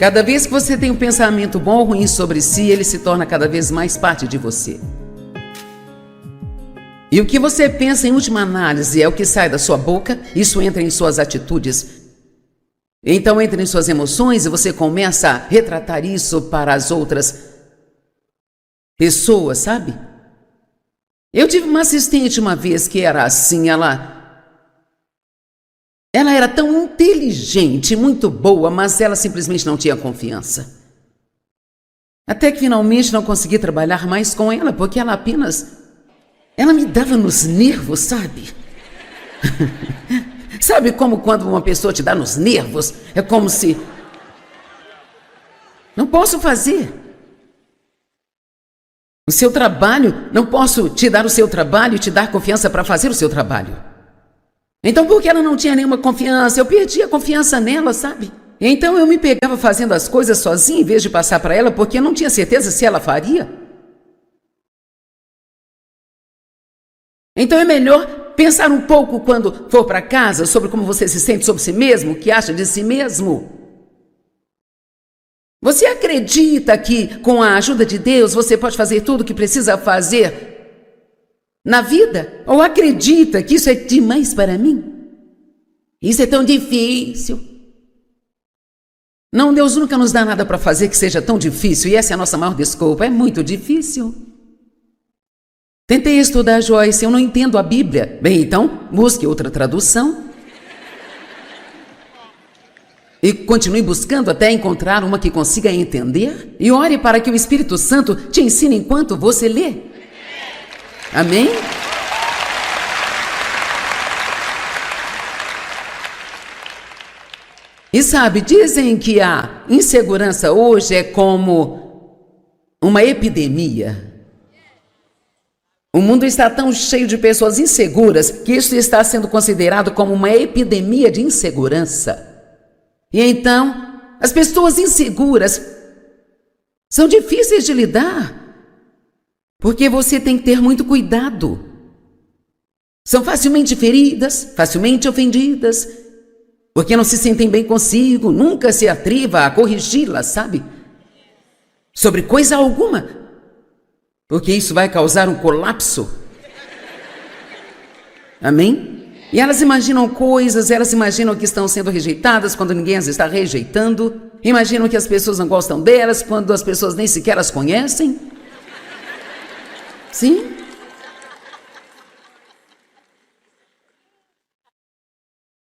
Cada vez que você tem um pensamento bom ou ruim sobre si, ele se torna cada vez mais parte de você. E o que você pensa em última análise é o que sai da sua boca, isso entra em suas atitudes. Então entra em suas emoções e você começa a retratar isso para as outras pessoas, sabe? Eu tive uma assistente uma vez que era assim, ela era tão inteligente, muito boa, mas ela simplesmente não tinha confiança. Até que finalmente não consegui trabalhar mais com ela, porque ela me dava nos nervos, sabe? Sabe como quando uma pessoa te dá nos nervos? É como se... Não posso fazer. O seu trabalho, não posso te dar o seu trabalho e te dar confiança para fazer o seu trabalho. Então, porque ela não tinha nenhuma confiança, eu perdi a confiança nela, sabe? Então eu me pegava fazendo as coisas sozinha em vez de passar para ela, porque eu não tinha certeza se ela faria. Então é melhor pensar um pouco quando for para casa sobre como você se sente sobre si mesmo, o que acha de si mesmo. Você acredita que com a ajuda de Deus você pode fazer tudo o que precisa fazer na vida? Ou acredita que isso é demais para mim? Isso é tão difícil. Não, Deus nunca nos dá nada para fazer que seja tão difícil, e essa é a nossa maior desculpa. É muito difícil. Tentei estudar Joyce, eu não entendo a Bíblia. Bem, então, busque outra tradução. E continue buscando até encontrar uma que consiga entender. E ore para que o Espírito Santo te ensine enquanto você lê. Amém? E sabe, dizem que a insegurança hoje é como uma epidemia. O mundo está tão cheio de pessoas inseguras que isso está sendo considerado como uma epidemia de insegurança. E então, as pessoas inseguras são difíceis de lidar, porque você tem que ter muito cuidado. São facilmente feridas, facilmente ofendidas, porque não se sentem bem consigo, nunca se atreva a corrigi-las, sabe? Sobre coisa alguma. Porque isso vai causar um colapso. Amém? E elas imaginam coisas, elas imaginam que estão sendo rejeitadas quando ninguém as está rejeitando. Imaginam que as pessoas não gostam delas quando as pessoas nem sequer as conhecem. Sim?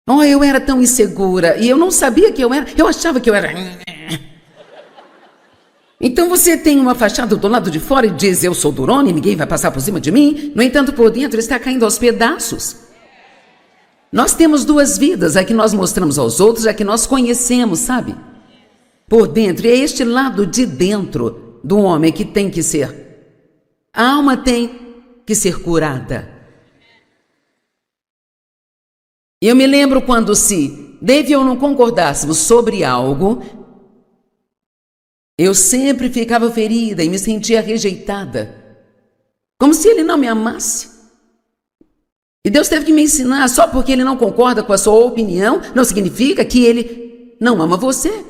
Oh, eu era tão insegura e eu não sabia que eu era. Eu achava que eu era... Então você tem uma fachada do lado de fora e diz, eu sou durona e ninguém vai passar por cima de mim. No entanto, por dentro está caindo aos pedaços. Nós temos duas vidas, a que nós mostramos aos outros, a que nós conhecemos, sabe? Por dentro, e é este lado de dentro do homem que tem que ser. A alma tem que ser curada. E eu me lembro quando se Dave e eu não concordássemos sobre algo, eu sempre ficava ferida e me sentia rejeitada, como se ele não me amasse. E Deus teve que me ensinar, só porque ele não concorda com a sua opinião, não significa que ele não ama você.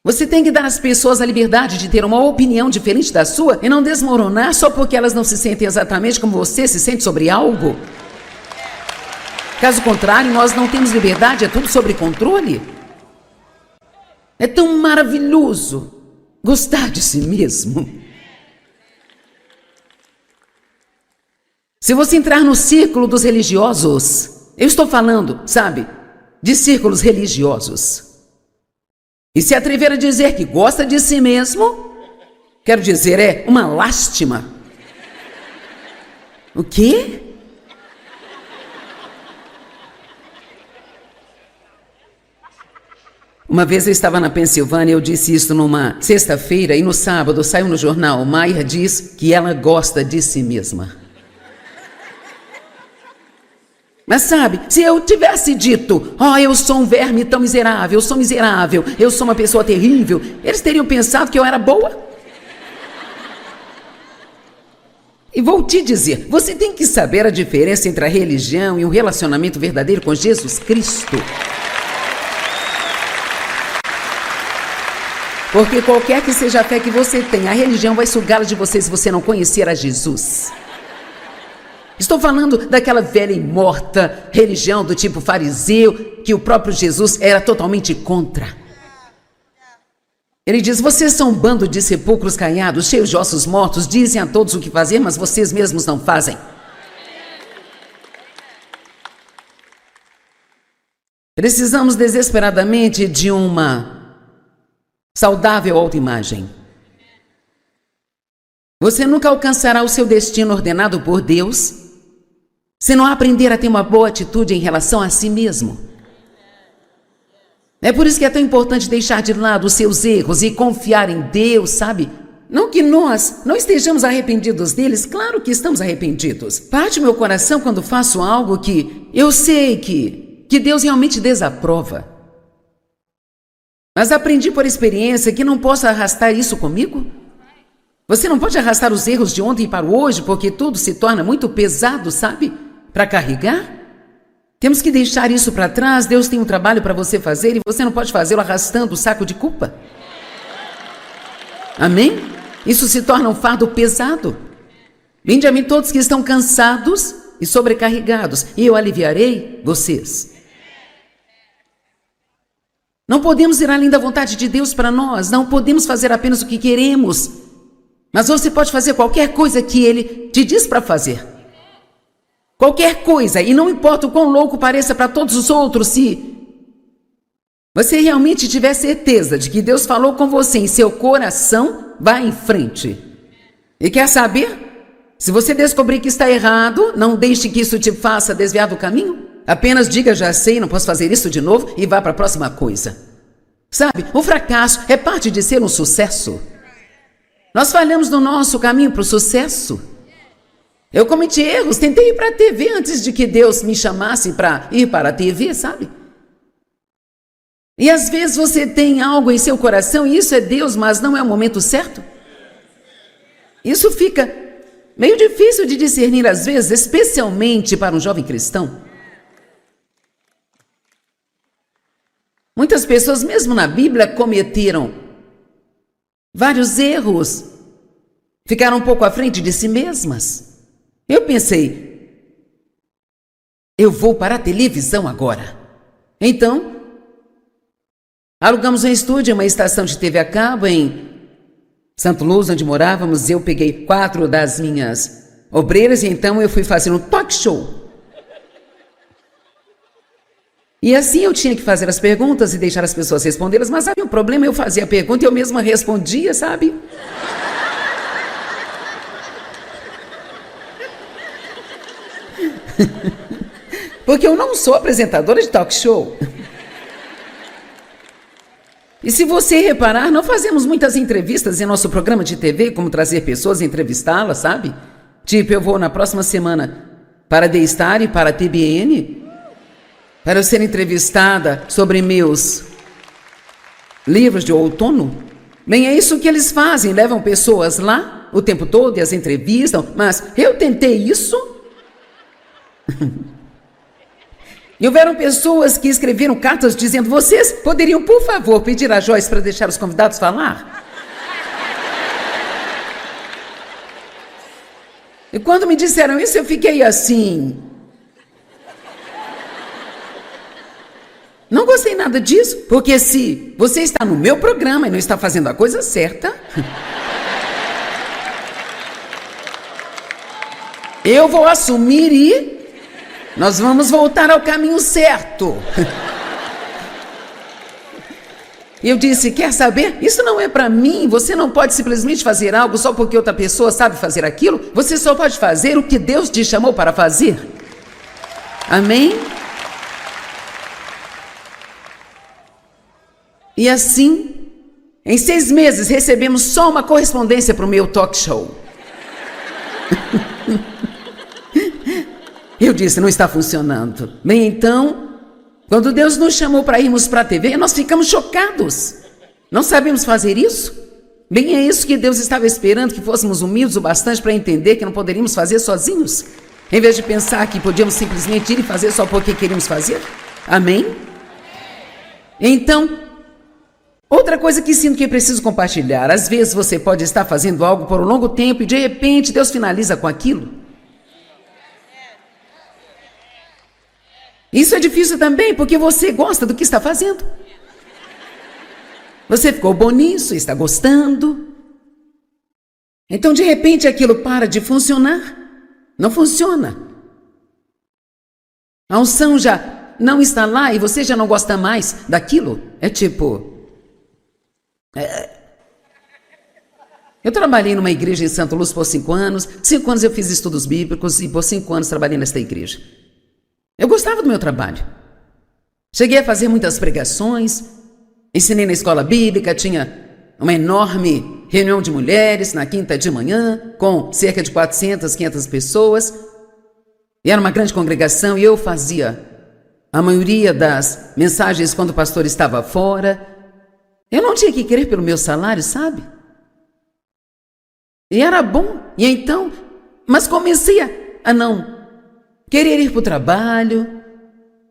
Você tem que dar às pessoas a liberdade de ter uma opinião diferente da sua e não desmoronar só porque elas não se sentem exatamente como você se sente sobre algo. Caso contrário, nós não temos liberdade, é tudo sobre controle. É tão maravilhoso gostar de si mesmo. Se você entrar no círculo dos religiosos, eu estou falando, sabe, de círculos religiosos, e se atrever a dizer que gosta de si mesmo, quero dizer, é uma lástima. O quê? Uma vez eu estava na Pensilvânia, eu disse isso numa sexta-feira e no sábado saiu no jornal, Maia diz que ela gosta de si mesma. Mas sabe, se eu tivesse dito, eu sou um verme tão miserável, eu sou uma pessoa terrível, eles teriam pensado que eu era boa. E vou te dizer, você tem que saber a diferença entre a religião e um relacionamento verdadeiro com Jesus Cristo. Porque qualquer que seja a fé que você tem, a religião vai sugá-la de você se você não conhecer a Jesus. Estou falando daquela velha e morta religião do tipo fariseu, que o próprio Jesus era totalmente contra. Ele diz: vocês são um bando de sepulcros caiados, cheios de ossos mortos, dizem a todos o que fazer, mas vocês mesmos não fazem. Precisamos desesperadamente de uma saudável autoimagem. Você nunca alcançará o seu destino ordenado por Deus se não aprender a ter uma boa atitude em relação a si mesmo. É por isso que é tão importante deixar de lado os seus erros e confiar em Deus, sabe? Não que nós não estejamos arrependidos deles, claro que estamos arrependidos. Parte meu coração quando faço algo que eu sei que Deus realmente desaprova. Mas aprendi por experiência que não posso arrastar isso comigo. Você não pode arrastar os erros de ontem para o hoje, porque tudo se torna muito pesado, sabe? Para carregar. Temos que deixar isso para trás. Deus tem um trabalho para você fazer e você não pode fazê-lo arrastando o saco de culpa. Amém? Isso se torna um fardo pesado. Vinde a mim todos que estão cansados e sobrecarregados, e eu aliviarei vocês. Não podemos ir além da vontade de Deus para nós. Não podemos fazer apenas o que queremos. Mas você pode fazer qualquer coisa que Ele te diz para fazer. Qualquer coisa. E não importa o quão louco pareça para todos os outros, se você realmente tiver certeza de que Deus falou com você em seu coração, vá em frente. E quer saber? Se você descobrir que está errado, não deixe que isso te faça desviar do caminho. Apenas diga: já sei, não posso fazer isso de novo, e vá para a próxima coisa. Sabe, o fracasso é parte de ser um sucesso. Nós falhamos no nosso caminho para o sucesso. Eu cometi erros, tentei ir para a TV antes de que Deus me chamasse para ir para a TV, sabe? E às vezes você tem algo em seu coração e isso é Deus, mas não é o momento certo. Isso fica meio difícil de discernir às vezes, especialmente para um jovem cristão. Muitas pessoas, mesmo na Bíblia, cometeram vários erros, ficaram um pouco à frente de si mesmas. Eu pensei, eu vou para a televisão agora. Então, alugamos um estúdio, uma estação de TV a cabo em Santo Luz, onde morávamos. Eu peguei 4 das minhas obreiras e então eu fui fazer um talk show. E assim eu tinha que fazer as perguntas e deixar as pessoas respondê-las, mas havia um problema, eu fazia a pergunta e eu mesma respondia, sabe? Porque eu não sou apresentadora de talk show. E se você reparar, não fazemos muitas entrevistas em nosso programa de TV, como trazer pessoas e entrevistá-las, sabe? Tipo, eu vou na próxima semana para The Star e para a TBN, para eu ser entrevistada sobre meus livros de outono. Bem, é isso que eles fazem, levam pessoas lá o tempo todo e as entrevistam, mas eu tentei isso. E houveram pessoas que escreveram cartas dizendo: vocês poderiam, por favor, pedir a Joyce para deixar os convidados falar? E quando me disseram isso, eu fiquei assim... Não gostei nada disso, porque se você está no meu programa e não está fazendo a coisa certa, eu vou assumir e nós vamos voltar ao caminho certo. E eu disse: quer saber? Isso não é para mim. Você não pode simplesmente fazer algo só porque outra pessoa sabe fazer aquilo. Você só pode fazer o que Deus te chamou para fazer. Amém? E assim, em 6 meses, recebemos só uma correspondência para o meu talk show. Eu disse: não está funcionando. Bem, então, quando Deus nos chamou para irmos para a TV, nós ficamos chocados. Não sabemos fazer isso? Bem, é isso que Deus estava esperando, que fôssemos humildes o bastante para entender que não poderíamos fazer sozinhos, em vez de pensar que podíamos simplesmente ir e fazer só porque queríamos fazer. Amém? Então, Outra coisa que sinto que preciso compartilhar. Às vezes você pode estar fazendo algo por um longo tempo e de repente Deus finaliza com aquilo. Isso é difícil também porque você gosta do que está fazendo. Você ficou bom nisso, está gostando. Então de repente aquilo para de funcionar. Não funciona. A unção já não está lá e você já não gosta mais daquilo. É tipo... Eu trabalhei numa igreja em Santa Luz por 5 anos. 5 anos eu fiz estudos bíblicos e por 5 anos trabalhei nesta igreja. Eu gostava do meu trabalho. Cheguei a fazer muitas pregações, ensinei na escola bíblica, tinha uma enorme reunião de mulheres na quinta de manhã, com cerca de 400, 500 pessoas. E era uma grande congregação e eu fazia a maioria das mensagens quando o pastor estava fora. Eu não tinha que querer pelo meu salário, sabe? E era bom. E então, mas comecei a não querer ir para o trabalho,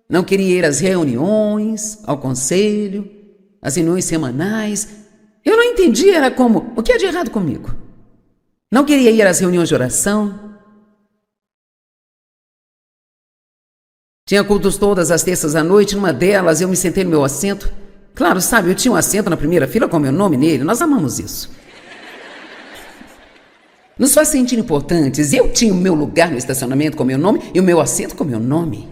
não queria ir às reuniões, ao conselho, às reuniões semanais. Eu não entendia, era como, o que é de errado comigo? Não queria ir às reuniões de oração. Tinha cultos todas as terças à noite, numa delas eu me sentei no meu assento. Claro, sabe, eu tinha um assento na primeira fila com meu nome nele, nós amamos isso. Nos faz sentir importantes. Eu tinha o meu lugar no estacionamento com meu nome e o meu assento com meu nome.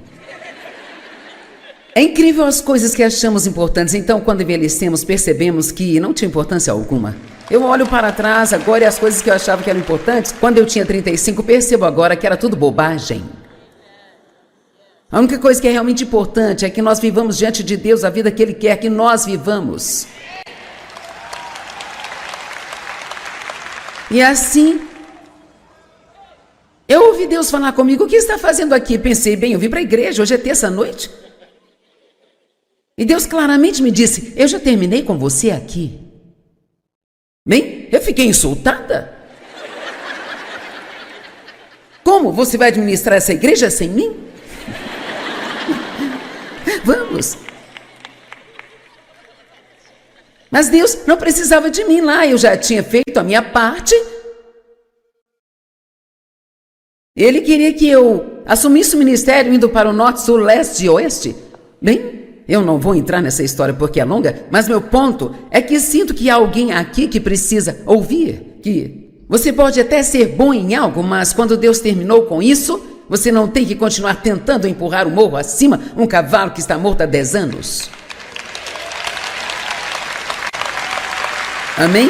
É incrível as coisas que achamos importantes. Então, quando envelhecemos, percebemos que não tinha importância alguma. Eu olho para trás agora e as coisas que eu achava que eram importantes, quando eu tinha 35, percebo agora que era tudo bobagem. A única coisa que é realmente importante é que nós vivamos diante de Deus a vida que Ele quer que nós vivamos. E assim, eu ouvi Deus falar comigo, o que está fazendo aqui? Pensei, bem, eu vim para a igreja, hoje é terça-noite. E Deus claramente me disse, eu já terminei com você aqui. Bem, eu fiquei insultada. Como? Você vai administrar essa igreja sem mim? Vamos. Mas Deus não precisava de mim lá, eu já tinha feito a minha parte. Ele queria que eu assumisse o ministério indo para o norte, sul, leste e oeste. Bem, eu não vou entrar nessa história porque é longa, mas meu ponto é que sinto que há alguém aqui que precisa ouvir que você pode até ser bom em algo, mas quando Deus terminou com isso, você não tem que continuar tentando empurrar o morro acima um cavalo que está morto há 10 anos. Amém?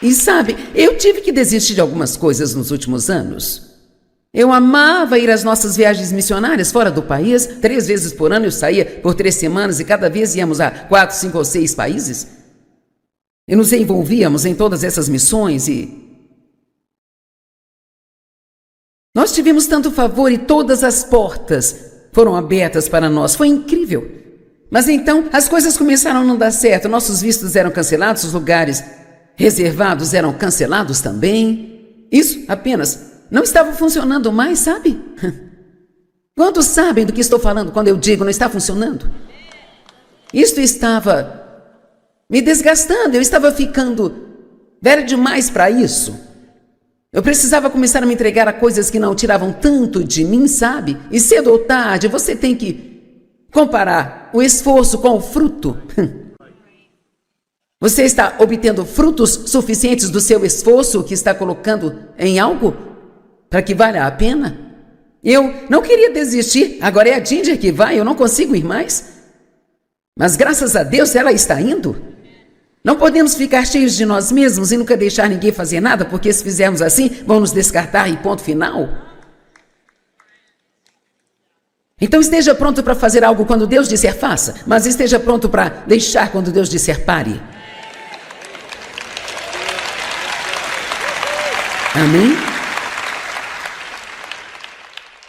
E sabe, eu tive que desistir de algumas coisas nos últimos anos. Eu amava ir às nossas viagens missionárias fora do país. 3 vezes por ano eu saía por 3 semanas e cada vez íamos a 4, 5 ou 6 países. E nos envolvíamos em todas essas missões e nós tivemos tanto favor e todas as portas foram abertas para nós. Foi incrível. Mas então as coisas começaram a não dar certo. Nossos vistos eram cancelados, os lugares reservados eram cancelados também. Isso apenas não estava funcionando mais, sabe? Quantos sabem do que estou falando quando eu digo não está funcionando? Isto estava me desgastando, eu estava ficando velho demais para isso. Eu precisava começar a me entregar a coisas que não tiravam tanto de mim, sabe? E cedo ou tarde você tem que comparar o esforço com o fruto. Você está obtendo frutos suficientes do seu esforço que está colocando em algo para que valha a pena? Eu não queria desistir, agora é a Ginger que vai, eu não consigo ir mais. Mas graças a Deus ela está indo. Não podemos ficar cheios de nós mesmos e nunca deixar ninguém fazer nada, porque se fizermos assim, vão nos descartar e ponto final. Então esteja pronto para fazer algo quando Deus disser faça, mas esteja pronto para deixar quando Deus disser pare. Amém?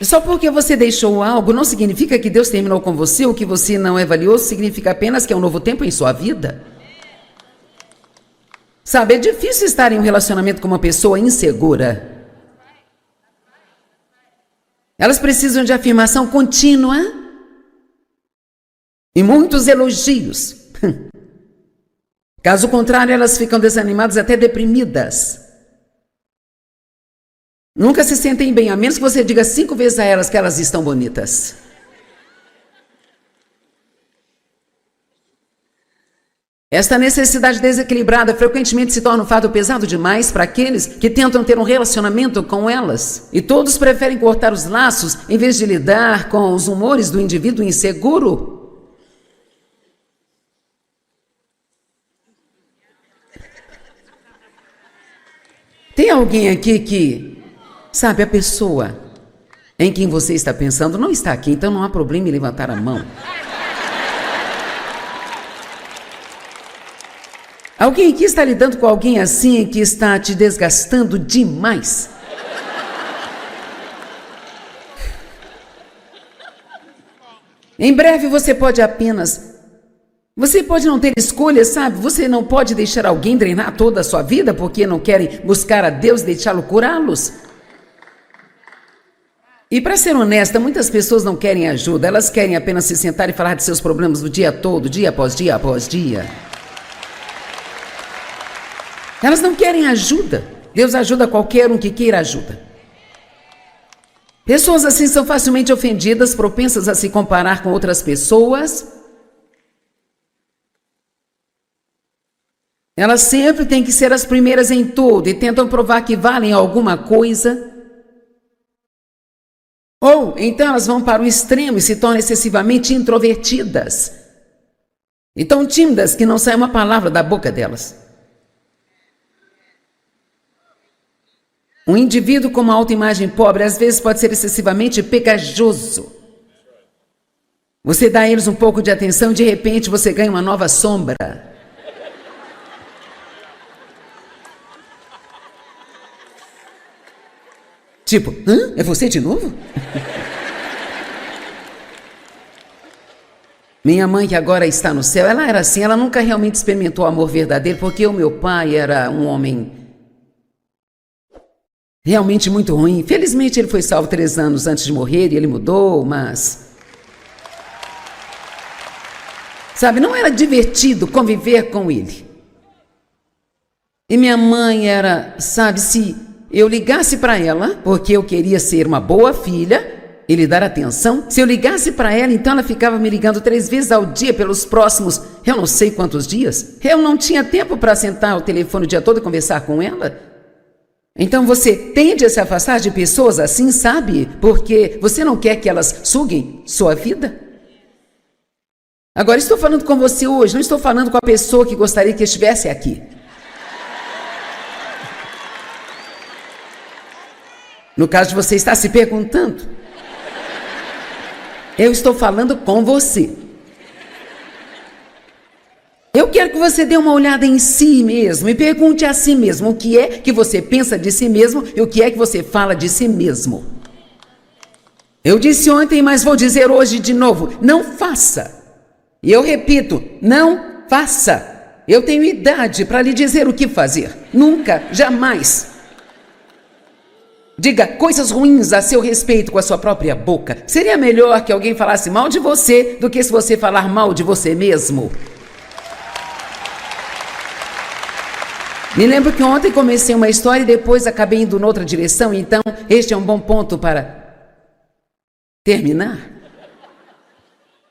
Só porque você deixou algo não significa que Deus terminou com você, ou que você não é valioso, significa apenas que é um novo tempo em sua vida. Sabe, é difícil estar em um relacionamento com uma pessoa insegura. Elas precisam de afirmação contínua e muitos elogios. Caso contrário, elas ficam desanimadas, até deprimidas. Nunca se sentem bem, a menos que você diga 5 vezes a elas que elas estão bonitas. Esta necessidade desequilibrada frequentemente se torna um fato pesado demais para aqueles que tentam ter um relacionamento com elas. E todos preferem cortar os laços em vez de lidar com os humores do indivíduo inseguro. Tem alguém aqui que, sabe, a pessoa em quem você está pensando não está aqui, então não há problema em levantar a mão. Alguém aqui está lidando com alguém assim que está te desgastando demais? Em breve você pode não ter escolha, sabe? Você não pode deixar alguém drenar toda a sua vida porque não querem buscar a Deus e deixá-lo curá-los. E para ser honesta, muitas pessoas não querem ajuda, elas querem apenas se sentar e falar de seus problemas o dia todo, dia após dia após dia. Elas não querem ajuda. Deus ajuda qualquer um que queira ajuda. Pessoas assim são facilmente ofendidas, propensas a se comparar com outras pessoas. Elas sempre têm que ser as primeiras em tudo e tentam provar que valem alguma coisa. Ou então elas vão para o extremo e se tornam excessivamente introvertidas. E tão tímidas que não sai uma palavra da boca delas. Um indivíduo com uma autoimagem pobre às vezes pode ser excessivamente pegajoso. Você dá a eles um pouco de atenção e de repente você ganha uma nova sombra. Tipo, hã? É você de novo? Minha mãe, que agora está no céu, ela era assim, ela nunca realmente experimentou o amor verdadeiro, porque o meu pai era um homem realmente muito ruim. Felizmente ele foi salvo 3 anos antes de morrer e ele mudou, mas... Sabe, não era divertido conviver com ele. E minha mãe era, sabe, se eu ligasse para ela, porque eu queria ser uma boa filha e lhe dar atenção, se eu ligasse para ela, então ela ficava me ligando 3 vezes ao dia pelos próximos, eu não sei quantos dias. Eu não tinha tempo para sentar ao telefone o dia todo e conversar com ela. Então você tende a se afastar de pessoas assim, sabe? Porque você não quer que elas suguem sua vida. Agora, estou falando com você hoje, não estou falando com a pessoa que gostaria que estivesse aqui. No caso de você estar se perguntando, eu estou falando com você. Eu quero que você dê uma olhada em si mesmo e pergunte a si mesmo o que é que você pensa de si mesmo e o que é que você fala de si mesmo. Eu disse ontem, mas vou dizer hoje de novo, não faça. E eu repito, não faça. Eu tenho idade para lhe dizer o que fazer. Nunca, jamais. Diga coisas ruins a seu respeito com a sua própria boca. Seria melhor que alguém falasse mal de você do que se você falar mal de você mesmo. Me lembro que ontem comecei uma história e depois acabei indo noutra direção, então este é um bom ponto para terminar.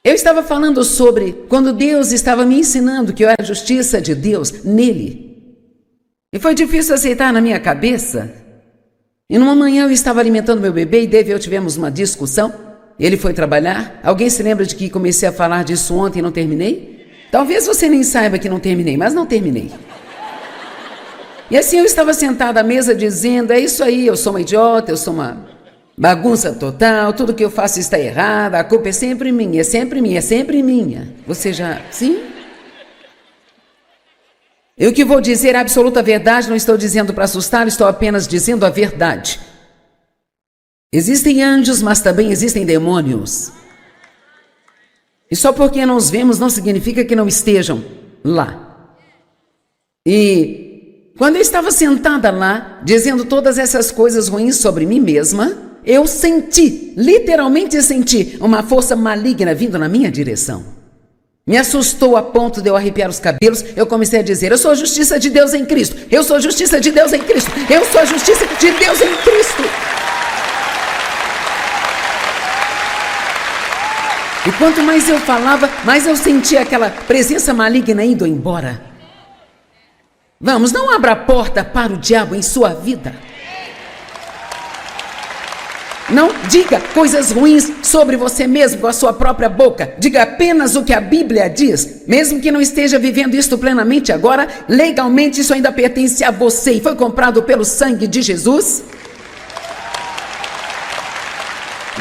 Eu estava falando sobre quando Deus estava me ensinando que eu era a justiça de Deus nele. E foi difícil aceitar na minha cabeça. E numa manhã eu estava alimentando meu bebê e Dave e eu tivemos uma discussão. Ele foi trabalhar. Alguém se lembra de que comecei a falar disso ontem e não terminei? Talvez você nem saiba que não terminei, mas não terminei. E assim eu estava sentada à mesa dizendo, é isso aí, eu sou uma idiota, eu sou uma bagunça total, tudo que eu faço está errado, a culpa é sempre minha, é sempre minha, é sempre minha. Você já... Sim? E o que vou dizer é a absoluta verdade, não estou dizendo para assustar, estou apenas dizendo a verdade. Existem anjos, mas também existem demônios. E só porque não os vemos não significa que não estejam lá. E quando eu estava sentada lá, dizendo todas essas coisas ruins sobre mim mesma, eu senti, literalmente senti, uma força maligna vindo na minha direção. Me assustou a ponto de eu arrepiar os cabelos. Eu comecei a dizer: eu sou a justiça de Deus em Cristo. Eu sou a justiça de Deus em Cristo. Eu sou a justiça de Deus em Cristo. E quanto mais eu falava, mais eu sentia aquela presença maligna indo embora. Vamos, não abra a porta para o diabo em sua vida. Não diga coisas ruins sobre você mesmo com a sua própria boca. Diga apenas o que a Bíblia diz. Mesmo que não esteja vivendo isto plenamente agora, legalmente isso ainda pertence a você e foi comprado pelo sangue de Jesus.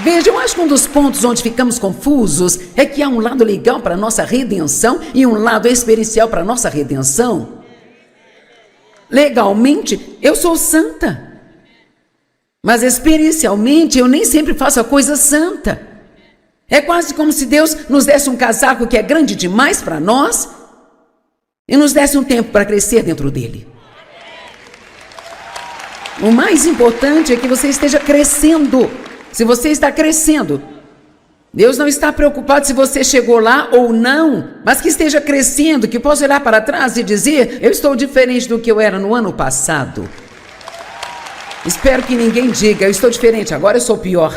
Veja, eu acho que um dos pontos onde ficamos confusos é que há um lado legal para a nossa redenção e um lado experiencial para a nossa redenção. Legalmente, eu sou santa. Mas experiencialmente eu nem sempre faço a coisa santa. É quase como se Deus nos desse um casaco que é grande demais para nós e nos desse um tempo para crescer dentro dele. O mais importante é que você esteja crescendo. Se você está crescendo, Deus não está preocupado se você chegou lá ou não, mas que esteja crescendo, que possa olhar para trás e dizer: eu estou diferente do que eu era no ano passado. Espero que ninguém diga: eu estou diferente, agora eu sou pior.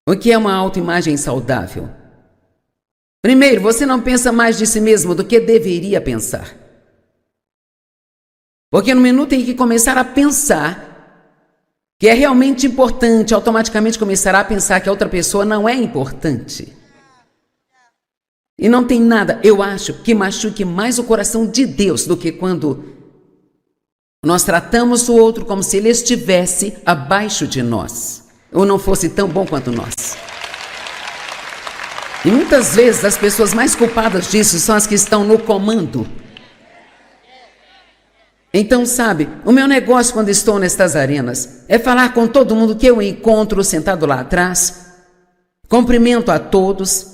O que é uma autoimagem saudável? Primeiro, você não pensa mais de si mesmo do que deveria pensar. Porque no minuto em que começar a pensar que é realmente importante, automaticamente começará a pensar que a outra pessoa não é importante. E não tem nada, eu acho, que machuque mais o coração de Deus do que quando nós tratamos o outro como se ele estivesse abaixo de nós, ou não fosse tão bom quanto nós. E muitas vezes as pessoas mais culpadas disso são as que estão no comando. Então, sabe, o meu negócio quando estou nestas arenas é falar com todo mundo que eu encontro sentado lá atrás, cumprimento a todos,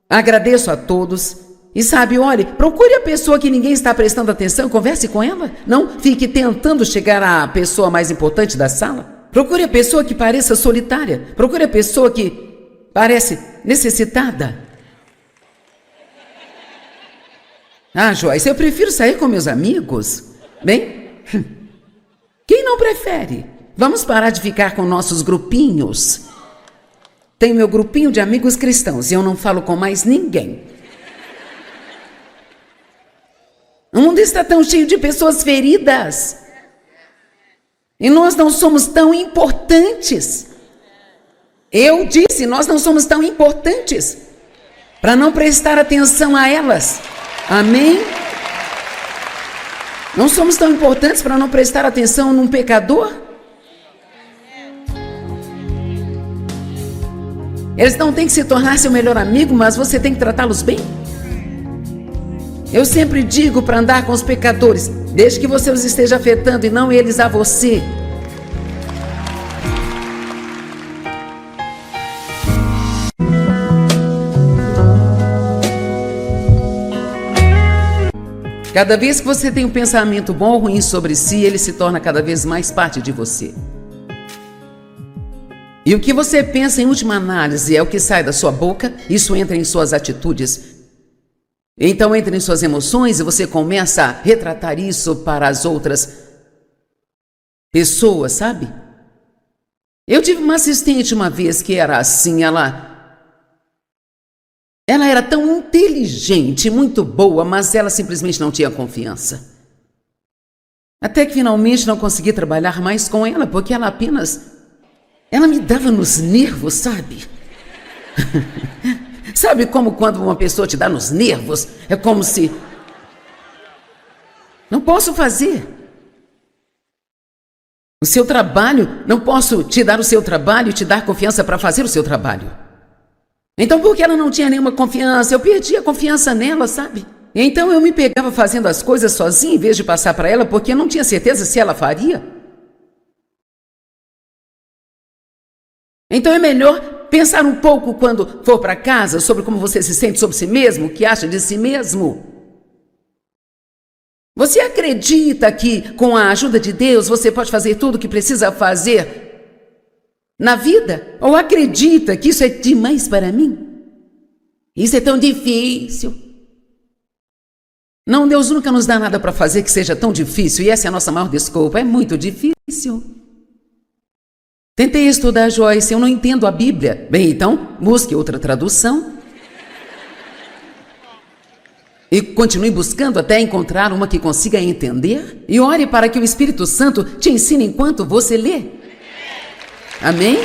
agradeço a todos e sabe, olhe, procure a pessoa que ninguém está prestando atenção, converse com ela. Não fique tentando chegar à pessoa mais importante da sala. Procure a pessoa que pareça solitária. Procure a pessoa que parece necessitada. Ah, Joyce, eu prefiro sair com meus amigos. Bem, quem não prefere? Vamos parar de ficar com nossos grupinhos. Tenho meu grupinho de amigos cristãos e eu não falo com mais ninguém. O mundo está tão cheio de pessoas feridas. E nós não somos tão importantes. Eu disse, nós não somos tão importantes para não prestar atenção a elas. Amém? Não somos tão importantes para não prestar atenção num pecador? Eles não têm que se tornar seu melhor amigo, mas você tem que tratá-los bem. Eu sempre digo para andar com os pecadores, desde que você os esteja afetando e não eles a você. Cada vez que você tem um pensamento bom ou ruim sobre si, ele se torna cada vez mais parte de você. E o que você pensa em última análise é o que sai da sua boca, isso entra em suas atitudes. Então entra em suas emoções e você começa a retratar isso para as outras pessoas, sabe? Eu tive uma assistente uma vez que era assim, ela era tão inteligente, muito boa, mas ela simplesmente não tinha confiança. Até que finalmente não consegui trabalhar mais com ela, porque ela me dava nos nervos, sabe? Sabe como quando uma pessoa te dá nos nervos? É como se... Não posso fazer. O seu trabalho, não posso te dar o seu trabalho e te dar confiança para fazer o seu trabalho. Então, porque ela não tinha nenhuma confiança, eu perdi a confiança nela, sabe? Então eu me pegava fazendo as coisas sozinha em vez de passar para ela, porque eu não tinha certeza se ela faria. Então é melhor pensar um pouco quando for para casa sobre como você se sente sobre si mesmo, o que acha de si mesmo. Você acredita que com a ajuda de Deus você pode fazer tudo o que precisa fazer na vida? Ou acredita que isso é demais para mim? Isso é tão difícil. Não, Deus nunca nos dá nada para fazer que seja tão difícil, e essa é a nossa maior desculpa. É muito difícil. Tentei estudar Joyce, eu não entendo a Bíblia. Bem, então, busque outra tradução. E continue buscando até encontrar uma que consiga entender. E ore para que o Espírito Santo te ensine enquanto você lê. Amém?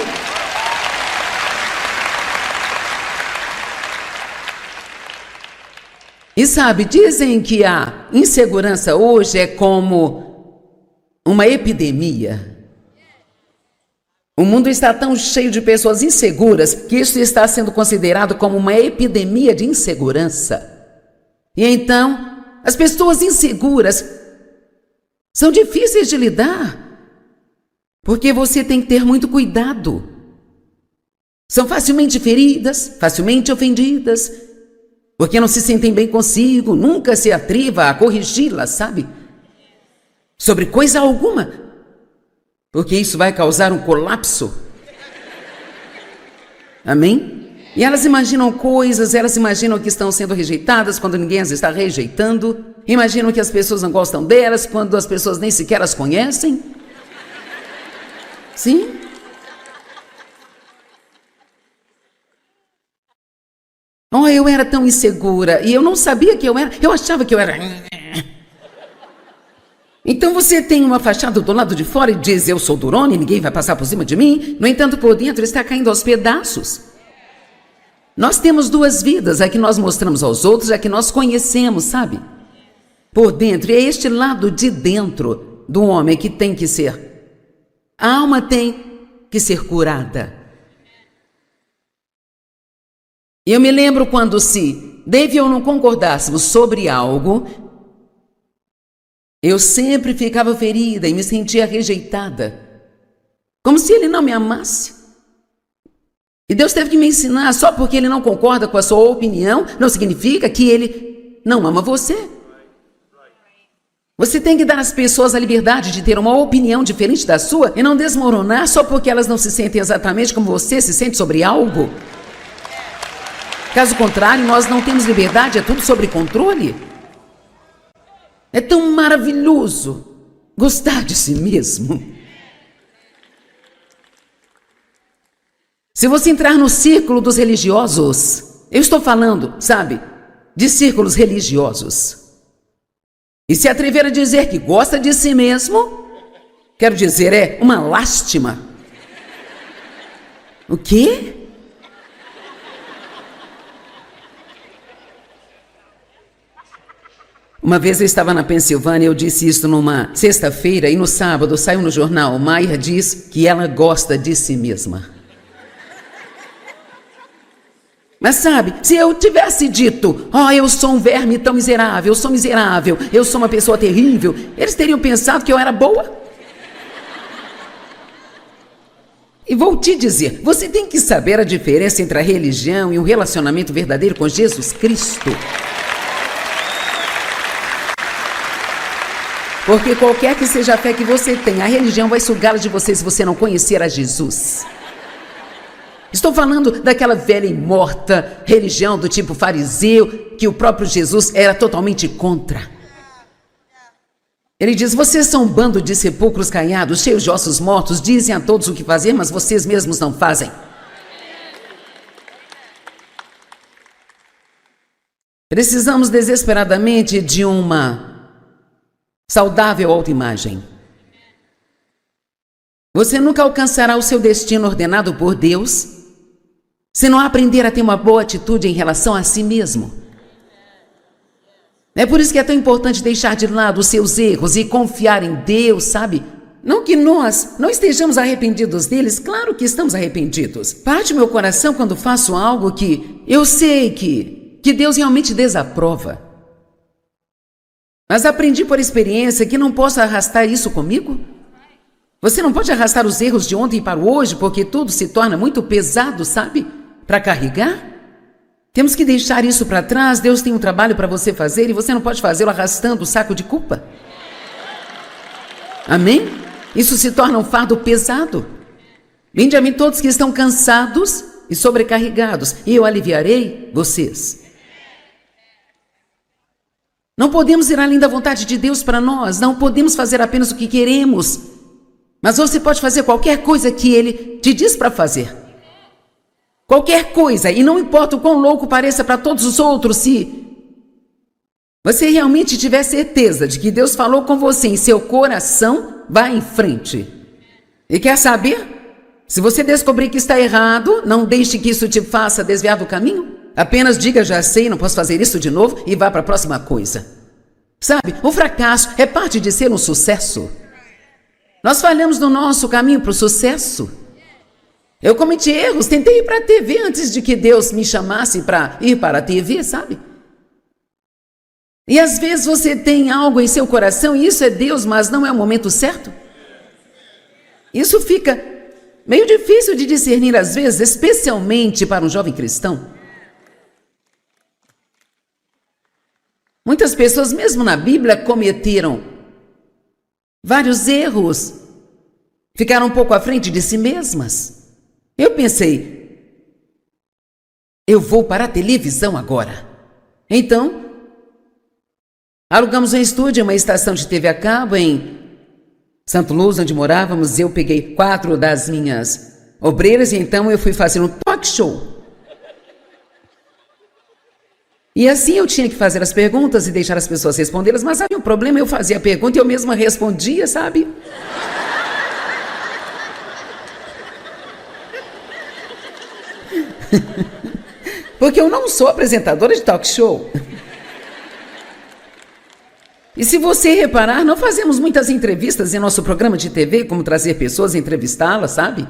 E sabe, dizem que a insegurança hoje é como uma epidemia. O mundo está tão cheio de pessoas inseguras que isso está sendo considerado como uma epidemia de insegurança. E então, as pessoas inseguras são difíceis de lidar, porque você tem que ter muito cuidado. São facilmente feridas, facilmente ofendidas, porque não se sentem bem consigo, nunca se atreva a corrigi-las, sabe? Sobre coisa alguma, porque isso vai causar um colapso. Amém? E elas imaginam coisas, elas imaginam que estão sendo rejeitadas quando ninguém as está rejeitando, imaginam que as pessoas não gostam delas quando as pessoas nem sequer as conhecem. Sim? Oh, eu era tão insegura e eu não sabia que eu era, eu achava que eu era. Então você tem uma fachada do lado de fora e diz, eu sou durona e ninguém vai passar por cima de mim, no entanto por dentro está caindo aos pedaços. Nós temos duas vidas, a que nós mostramos aos outros, a que nós conhecemos, sabe? Por dentro, e é este lado de dentro do homem que tem que ser. A alma tem que ser curada. E eu me lembro quando se Dave e eu não concordássemos sobre algo, eu sempre ficava ferida e me sentia rejeitada, como se ele não me amasse. E Deus teve que me ensinar, só porque ele não concorda com a sua opinião, não significa que ele não ama você. Você tem que dar às pessoas a liberdade de ter uma opinião diferente da sua e não desmoronar só porque elas não se sentem exatamente como você se sente sobre algo. Caso contrário, nós não temos liberdade, é tudo sobre controle. É tão maravilhoso gostar de si mesmo. Se você entrar no círculo dos religiosos, eu estou falando, sabe, de círculos religiosos, e se atrever a dizer que gosta de si mesmo, quero dizer, é uma lástima. O quê? Uma vez eu estava na Pensilvânia, eu disse isso numa sexta-feira, e no sábado saiu no jornal, Maia diz que ela gosta de si mesma. Mas sabe, se eu tivesse dito, eu sou um verme tão miserável, eu sou uma pessoa terrível, eles teriam pensado que eu era boa. E vou te dizer, você tem que saber a diferença entre a religião e um relacionamento verdadeiro com Jesus Cristo. Porque qualquer que seja a fé que você tem, a religião vai sugá-la de você se você não conhecer a Jesus. Estou falando daquela velha e morta religião do tipo fariseu, que o próprio Jesus era totalmente contra. Ele diz, vocês são um bando de sepulcros caiados, cheios de ossos mortos, dizem a todos o que fazer, mas vocês mesmos não fazem. Precisamos desesperadamente de uma saudável autoimagem. Você nunca alcançará o seu destino ordenado por Deus se não aprender a ter uma boa atitude em relação a si mesmo. É por isso que é tão importante deixar de lado os seus erros e confiar em Deus, sabe? Não que nós não estejamos arrependidos deles, claro que estamos arrependidos. Parte meu coração quando faço algo que eu sei que Deus realmente desaprova. Mas aprendi por experiência que não posso arrastar isso comigo. Você não pode arrastar os erros de ontem para o hoje, porque tudo se torna muito pesado, sabe? Para carregar. Temos que deixar isso para trás. Deus tem um trabalho para você fazer e você não pode fazê-lo arrastando o saco de culpa. Amém? Isso se torna um fardo pesado. Vinde a mim todos que estão cansados e sobrecarregados, e eu aliviarei vocês. Não podemos ir além da vontade de Deus para nós, não podemos fazer apenas o que queremos, mas você pode fazer qualquer coisa que Ele te diz para fazer. Qualquer coisa, e não importa o quão louco pareça para todos os outros, se você realmente tiver certeza de que Deus falou com você em seu coração, vá em frente. E quer saber? Se você descobrir que está errado, não deixe que isso te faça desviar do caminho. Apenas diga, já sei, não posso fazer isso de novo, e vá para a próxima coisa. Sabe, o fracasso é parte de ser um sucesso. Nós falhamos no nosso caminho para o sucesso. Eu cometi erros, tentei ir para a TV antes de que Deus me chamasse para ir para a TV, sabe? E às vezes você tem algo em seu coração e isso é Deus, mas não é o momento certo. Isso fica meio difícil de discernir às vezes, especialmente para um jovem cristão. Muitas pessoas, mesmo na Bíblia, cometeram vários erros, ficaram um pouco à frente de si mesmas. Eu pensei, eu vou para a televisão agora. Então, alugamos um estúdio, uma estação de TV a cabo em Santo Luz, onde morávamos. Eu peguei 4 das minhas obreiras e então eu fui fazer um talk show. E assim eu tinha que fazer as perguntas e deixar as pessoas respondê-las, mas havia um problema, eu fazia a pergunta e eu mesma respondia, sabe? Porque eu não sou apresentadora de talk show. E se você reparar, não fazemos muitas entrevistas em nosso programa de TV, como trazer pessoas e entrevistá-las, sabe?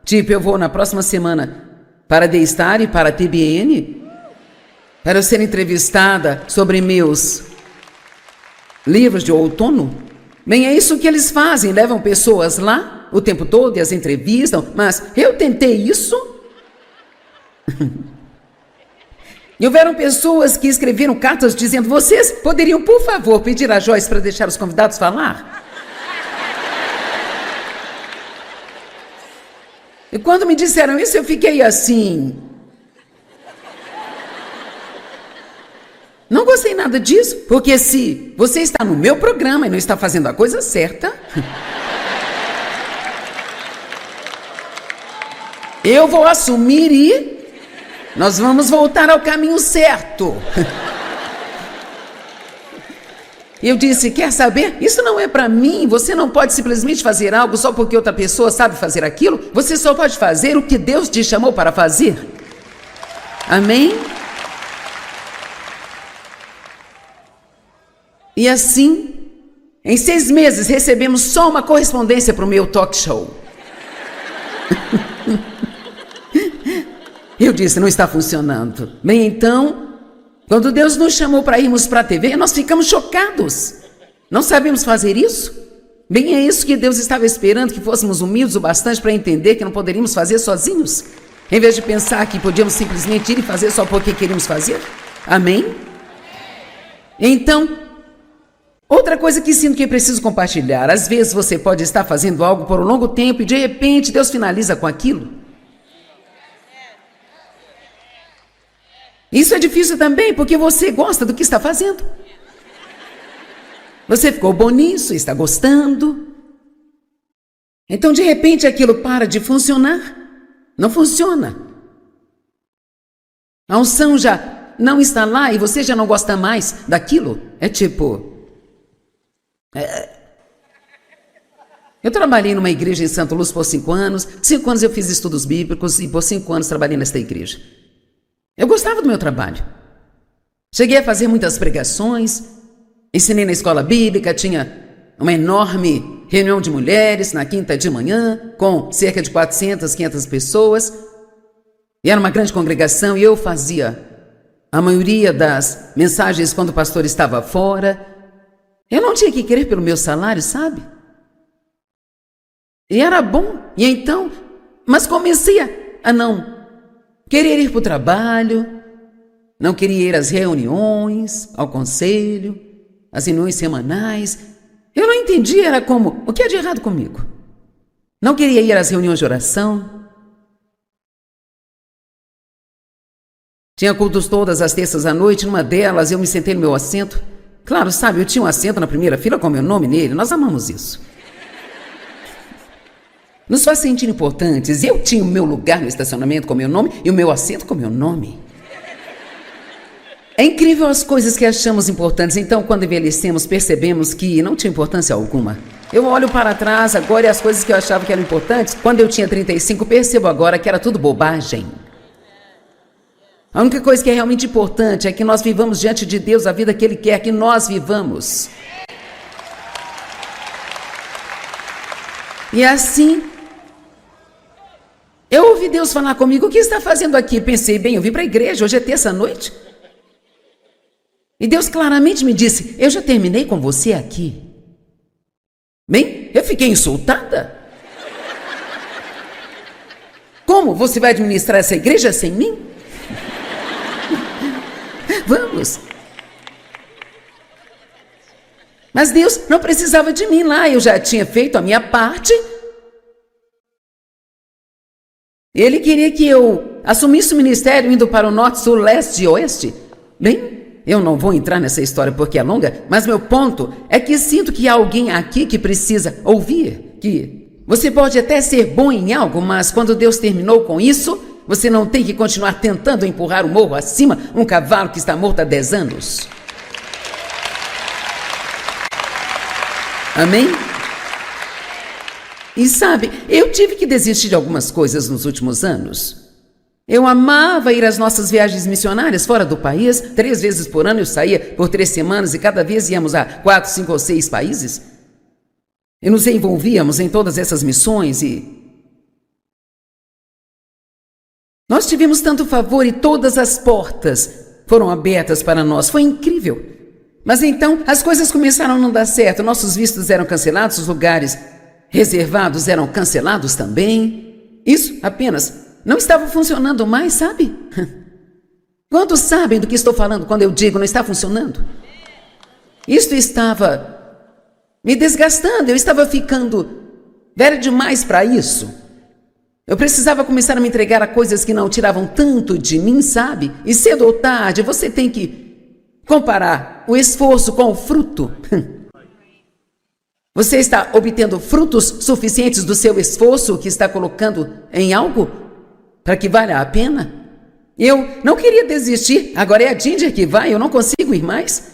Tipo, eu vou na próxima semana para The Star e para a TBN, para eu ser entrevistada sobre meus livros de outono. Bem, é isso que eles fazem, levam pessoas lá o tempo todo e as entrevistam, mas eu tentei isso. E houveram pessoas que escreveram cartas dizendo, vocês poderiam, por favor, pedir a Joyce para deixar os convidados falar? E quando me disseram isso, eu fiquei assim... Não gostei nada disso, porque se você está no meu programa e não está fazendo a coisa certa... eu vou assumir e... nós vamos voltar ao caminho certo. Eu disse, quer saber? Isso não é para mim. Você não pode simplesmente fazer algo só porque outra pessoa sabe fazer aquilo. Você só pode fazer o que Deus te chamou para fazer. Amém? E assim, em 6 meses, recebemos só uma correspondência para o meu talk show. Eu disse, não está funcionando. Bem, então, quando Deus nos chamou para irmos para a TV, nós ficamos chocados. Não sabemos fazer isso? Bem, é isso que Deus estava esperando, que fôssemos humildes o bastante para entender que não poderíamos fazer sozinhos, em vez de pensar que podíamos simplesmente ir e fazer só porque queríamos fazer. Amém? Então, outra coisa que sinto que preciso compartilhar. Às vezes você pode estar fazendo algo por um longo tempo e de repente Deus finaliza com aquilo. Isso é difícil também, porque você gosta do que está fazendo. Você ficou bom nisso, está gostando. Então, de repente, aquilo para de funcionar. Não funciona. A unção já não está lá e você já não gosta mais daquilo. É tipo... Eu trabalhei numa igreja em Santo Luz por 5 anos. 5 anos eu fiz estudos bíblicos e por 5 anos trabalhei nesta igreja. Eu gostava do meu trabalho. Cheguei a fazer muitas pregações, ensinei na escola bíblica, tinha uma enorme reunião de mulheres na quinta de manhã, com cerca de 400, 500 pessoas. E era uma grande congregação e eu fazia a maioria das mensagens quando o pastor estava fora. Eu não tinha que querer pelo meu salário, sabe? E era bom. E então, mas comecei a não querer ir para o trabalho, não queria ir às reuniões, ao conselho, às reuniões semanais. Eu não entendia, era como, o que é de errado comigo? Não queria ir às reuniões de oração. Tinha cultos todas as terças à noite. Numa delas, eu me sentei no meu assento. Claro, sabe, eu tinha um assento na primeira fila com meu nome nele. Nós amamos isso. Nos faz sentir importantes. Eu tinha o meu lugar no estacionamento com meu nome e o meu assento com meu nome. É incrível as coisas que achamos importantes. Então, quando envelhecemos, percebemos que não tinha importância alguma. Eu olho para trás agora e as coisas que eu achava que eram importantes, quando eu tinha 35, percebo agora que era tudo bobagem. A única coisa que é realmente importante é que nós vivamos diante de Deus a vida que Ele quer que nós vivamos. E assim, eu ouvi Deus falar comigo: o que está fazendo aqui? Pensei, bem, eu vim para a igreja, hoje é terça-noite. E Deus claramente me disse: eu já terminei com você aqui. Bem, eu fiquei insultada. Como? Você vai administrar essa igreja sem mim? Vamos. Mas Deus não precisava de mim lá, eu já tinha feito a minha parte. Ele queria que eu assumisse o ministério indo para o norte, sul, leste e oeste. Bem, eu não vou entrar nessa história porque é longa, mas meu ponto é que sinto que há alguém aqui que precisa ouvir que você pode até ser bom em algo, mas quando Deus terminou com isso, você não tem que continuar tentando empurrar o morro acima um cavalo que está morto há 10 anos. Amém? E sabe, eu tive que desistir de algumas coisas nos últimos anos. Eu amava ir às nossas viagens missionárias fora do país. 3 vezes por ano eu saía por 3 semanas e cada vez íamos a 4, 5 ou 6 países. E nos envolvíamos em todas essas missões e nós tivemos tanto favor e todas as portas foram abertas para nós. Foi incrível. Mas então as coisas começaram a não dar certo. Nossos vistos eram cancelados, os lugares reservados eram cancelados também. Isso apenas não estava funcionando mais, sabe? Quantos sabem do que estou falando quando eu digo não está funcionando? Isto estava me desgastando, eu estava ficando velho demais para isso. Eu precisava começar a me entregar a coisas que não tiravam tanto de mim, sabe? E cedo ou tarde você tem que comparar o esforço com o fruto. Você está obtendo frutos suficientes do seu esforço que está colocando em algo para que valha a pena? Eu não queria desistir, agora é a Ginger que vai, eu não consigo ir mais.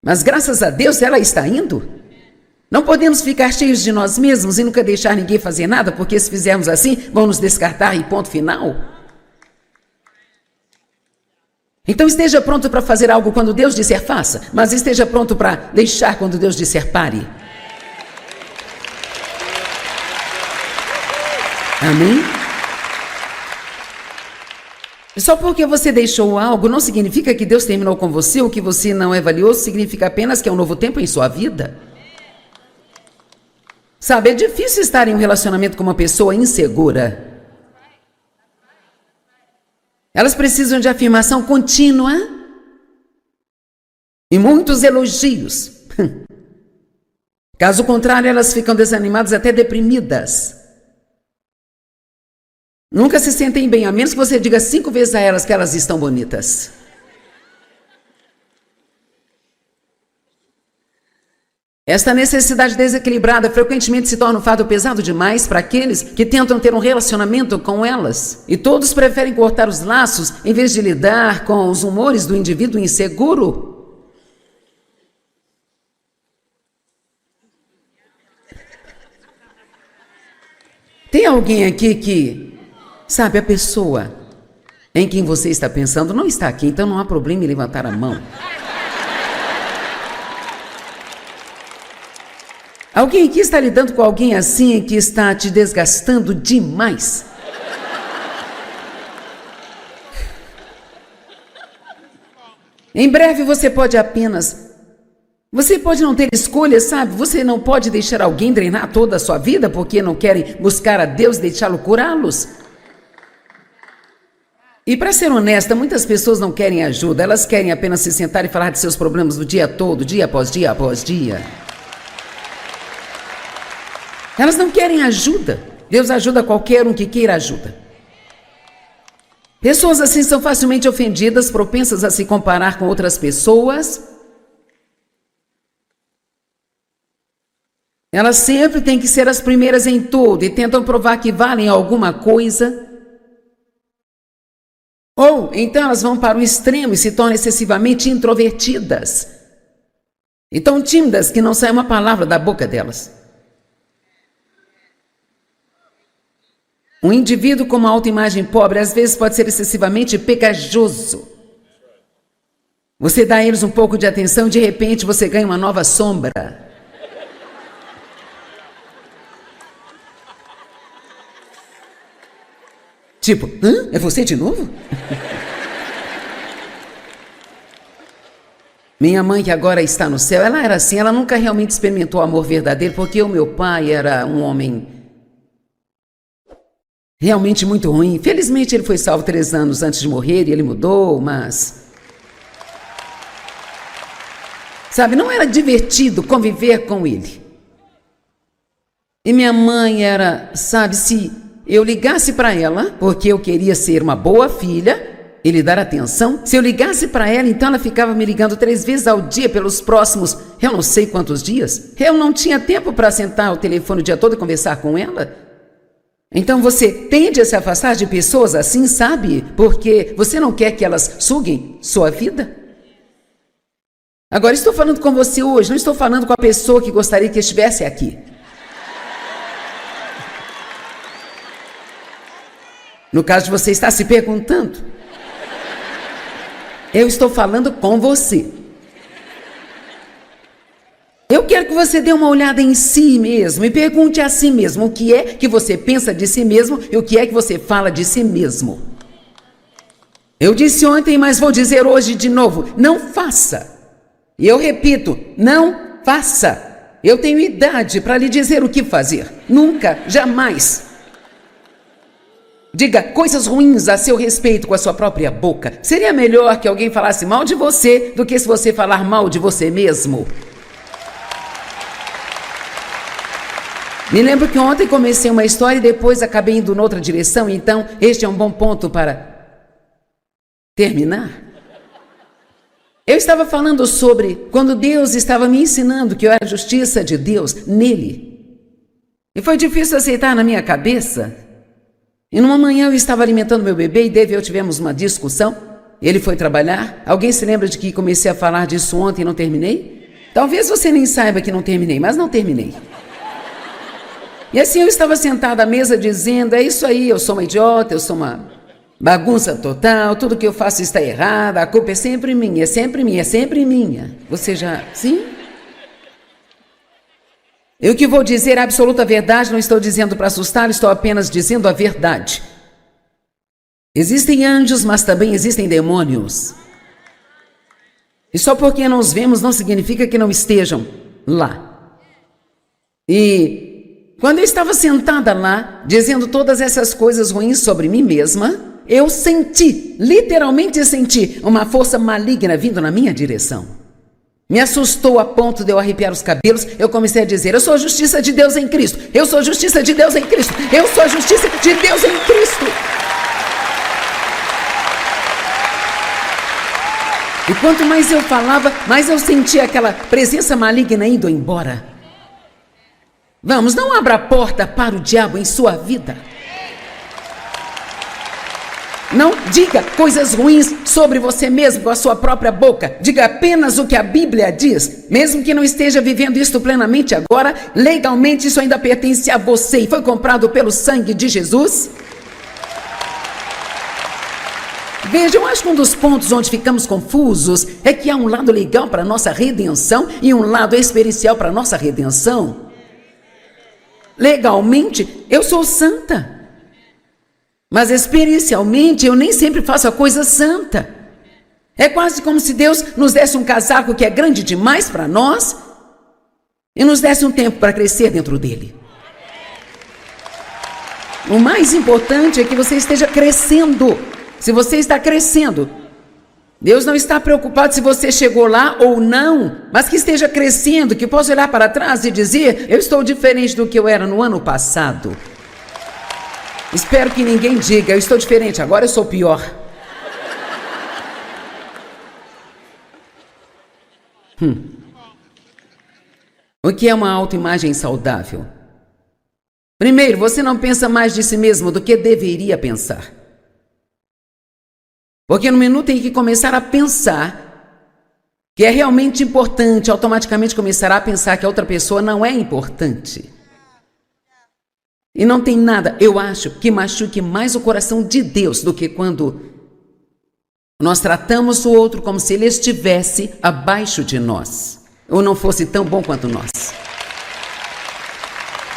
Mas graças a Deus ela está indo. Não podemos ficar cheios de nós mesmos e nunca deixar ninguém fazer nada, porque se fizermos assim, vão nos descartar e ponto final. Então esteja pronto para fazer algo quando Deus disser faça, mas esteja pronto para deixar quando Deus disser pare. Amém? Só porque você deixou algo não significa que Deus terminou com você, ou que você não é valioso, significa apenas que é um novo tempo em sua vida. Sabe, é difícil estar em um relacionamento com uma pessoa insegura. Elas precisam de afirmação contínua e muitos elogios. Caso contrário, elas ficam desanimadas, até deprimidas. Nunca se sentem bem, a menos que você diga 5 vezes a elas que elas estão bonitas. Esta necessidade desequilibrada frequentemente se torna um fardo pesado demais para aqueles que tentam ter um relacionamento com elas. E todos preferem cortar os laços em vez de lidar com os humores do indivíduo inseguro. Tem alguém aqui que, sabe, a pessoa em quem você está pensando não está aqui, então não há problema em levantar a mão. Alguém aqui está lidando com alguém assim que está te desgastando demais? Em breve você pode não ter escolha, sabe? Você não pode deixar alguém drenar toda a sua vida porque não querem buscar a Deus e deixá-lo curá-los. E para ser honesta, muitas pessoas não querem ajuda, elas querem apenas se sentar e falar de seus problemas o dia todo, dia após dia após dia. Elas não querem ajuda. Deus ajuda qualquer um que queira ajuda. Pessoas assim são facilmente ofendidas, propensas a se comparar com outras pessoas. Elas sempre têm que ser as primeiras em tudo e tentam provar que valem alguma coisa. Ou então elas vão para o extremo e se tornam excessivamente introvertidas. E tão tímidas que não sai uma palavra da boca delas. Um indivíduo com uma autoimagem pobre às vezes pode ser excessivamente pegajoso. Você dá a eles um pouco de atenção e de repente você ganha uma nova sombra. Tipo, é você de novo? Minha mãe, que agora está no céu, ela era assim, ela nunca realmente experimentou o amor verdadeiro, porque o meu pai era um homem realmente muito ruim. Felizmente ele foi salvo 3 anos antes de morrer e ele mudou, mas... Sabe, não era divertido conviver com ele. E minha mãe era, sabe, se eu ligasse para ela, porque eu queria ser uma boa filha e lhe dar atenção, se eu ligasse para ela, então ela ficava me ligando 3 vezes ao dia pelos próximos, eu não sei quantos dias. Eu não tinha tempo para sentar ao telefone o dia todo e conversar com ela. Então você tende a se afastar de pessoas assim, sabe? Porque você não quer que elas suguem sua vida. Agora estou falando com você hoje, não estou falando com a pessoa que gostaria que estivesse aqui. No caso de você estar se perguntando, eu estou falando com você. Eu quero que você dê uma olhada em si mesmo e pergunte a si mesmo o que é que você pensa de si mesmo e o que é que você fala de si mesmo. Eu disse ontem, mas vou dizer hoje de novo, não faça. E eu repito, não faça. Eu tenho idade para lhe dizer o que fazer. Nunca, jamais. Diga coisas ruins a seu respeito com a sua própria boca. Seria melhor que alguém falasse mal de você do que se você falar mal de você mesmo. Me lembro que ontem comecei uma história e depois acabei indo noutra direção, então este é um bom ponto para terminar. Eu estava falando sobre quando Deus estava me ensinando que eu era a justiça de Deus nele. E foi difícil aceitar na minha cabeça. E numa manhã eu estava alimentando meu bebê e Dave e eu tivemos uma discussão. Ele foi trabalhar. Alguém se lembra de que comecei a falar disso ontem e não terminei? Talvez você nem saiba que não terminei, mas não terminei. E assim eu estava sentada à mesa dizendo, é isso aí, eu sou uma idiota, eu sou uma bagunça total, tudo que eu faço está errado, a culpa é sempre minha, é sempre minha, é sempre minha. Você já... Sim? Eu que vou dizer a absoluta verdade, não estou dizendo para assustar, estou apenas dizendo a verdade. Existem anjos, mas também existem demônios. E só porque não os vemos não significa que não estejam lá. E quando eu estava sentada lá, dizendo todas essas coisas ruins sobre mim mesma, eu senti, literalmente senti, uma força maligna vindo na minha direção. Me assustou a ponto de eu arrepiar os cabelos. Eu comecei a dizer, eu sou a justiça de Deus em Cristo. Eu sou a justiça de Deus em Cristo. Eu sou a justiça de Deus em Cristo. E quanto mais eu falava, mais eu sentia aquela presença maligna indo embora. Vamos, não abra a porta para o diabo em sua vida. Não diga coisas ruins sobre você mesmo com a sua própria boca. Diga apenas o que a Bíblia diz. Mesmo que não esteja vivendo isto plenamente agora, legalmente isso ainda pertence a você e foi comprado pelo sangue de Jesus. Veja, eu acho que um dos pontos onde ficamos confusos é que há um lado legal para a nossa redenção e um lado experiencial para a nossa redenção. Legalmente, eu sou santa. Mas experiencialmente eu nem sempre faço a coisa santa. É quase como se Deus nos desse um casaco que é grande demais para nós e nos desse um tempo para crescer dentro dele. O mais importante é que você esteja crescendo. Se você está crescendo, Deus não está preocupado se você chegou lá ou não, mas que esteja crescendo, que possa olhar para trás e dizer: eu estou diferente do que eu era no ano passado. Espero que ninguém diga: eu estou diferente, agora eu sou pior. O que é uma autoimagem saudável? Primeiro, você não pensa mais de si mesmo do que deveria pensar. Porque no minuto em que começar a pensar que é realmente importante, automaticamente começará a pensar que a outra pessoa não é importante. E não tem nada, eu acho, que machuque mais o coração de Deus do que quando nós tratamos o outro como se ele estivesse abaixo de nós, ou não fosse tão bom quanto nós.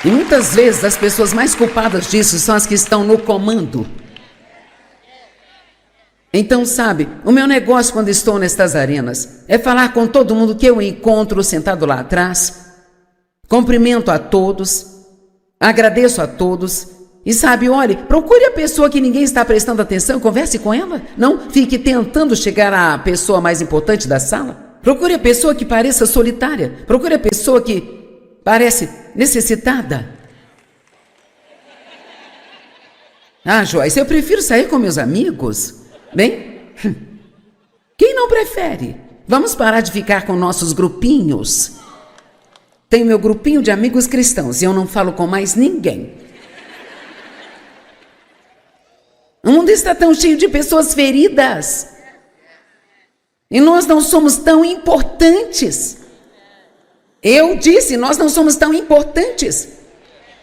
E muitas vezes as pessoas mais culpadas disso são as que estão no comando. Então, sabe, o meu negócio quando estou nestas arenas é falar com todo mundo que eu encontro sentado lá atrás, cumprimento a todos, agradeço a todos e, sabe, olhe, procure a pessoa que ninguém está prestando atenção, converse com ela. Não fique tentando chegar à pessoa mais importante da sala. Procure a pessoa que pareça solitária, procure a pessoa que parece necessitada. Ah, Joyce, eu prefiro sair com meus amigos. Bem, quem não prefere? Vamos parar de ficar com nossos grupinhos. Tenho meu grupinho de amigos cristãos e eu não falo com mais ninguém. O mundo está tão cheio de pessoas feridas. E nós não somos tão importantes. Eu disse, nós não somos tão importantes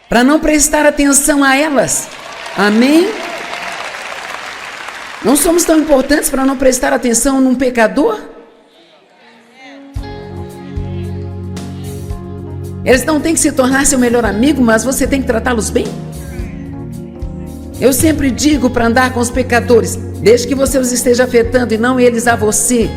para não prestar atenção a elas. Amém? Não somos tão importantes para não prestar atenção num pecador? Eles não têm que se tornar seu melhor amigo, mas você tem que tratá-los bem? Eu sempre digo para andar com os pecadores, desde que você os esteja afetando e não eles a você.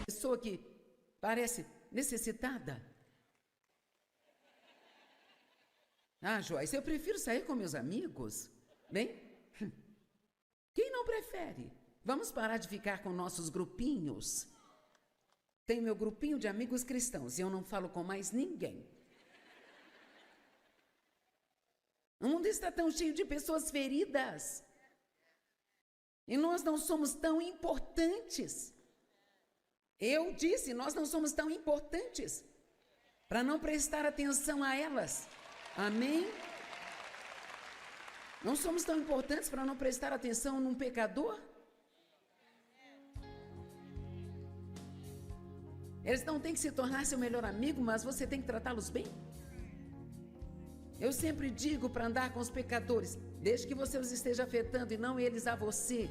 Pessoa que parece necessitada. Ah, Joyce, eu prefiro sair com meus amigos. Bem, quem não prefere? Vamos parar de ficar com nossos grupinhos. Tenho meu grupinho de amigos cristãos e eu não falo com mais ninguém. O mundo está tão cheio de pessoas feridas. E nós não somos tão importantes. Eu disse, nós não somos tão importantes para não prestar atenção a elas. Amém? Não somos tão importantes para não prestar atenção num pecador? Eles não têm que se tornar seu melhor amigo, mas você tem que tratá-los bem? Eu sempre digo para andar com os pecadores, desde que você os esteja afetando e não eles a você.